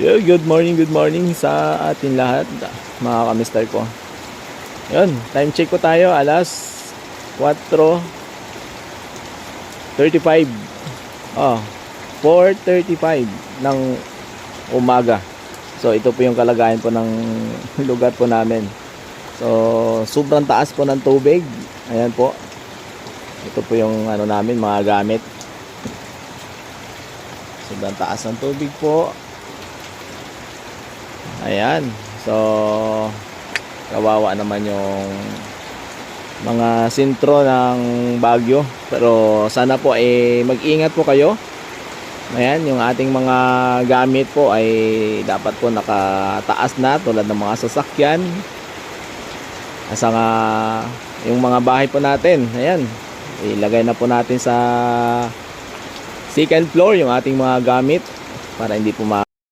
Yo, good morning sa atin lahat, mga kamister ko. Yun, time check ko tayo, alas 4:35. Oh, 4:35 ng umaga. So ito po yung kalagayan po ng lugar po namin. So sobrang taas po ng tubig. Ayan po. Ito po yung ano namin, mga gamit. Sobrang taas ng tubig po. Ayan. So kawawa naman yung mga sentro ng Baguio. Pero sana po mag-ingat po kayo. Ayan, yung ating mga gamit po ay dapat po nakataas na, tulad ng mga sasakyan. Asa nga yung mga bahay po natin. Ayan, ilagay na po natin sa second floor yung ating mga gamit para hindi po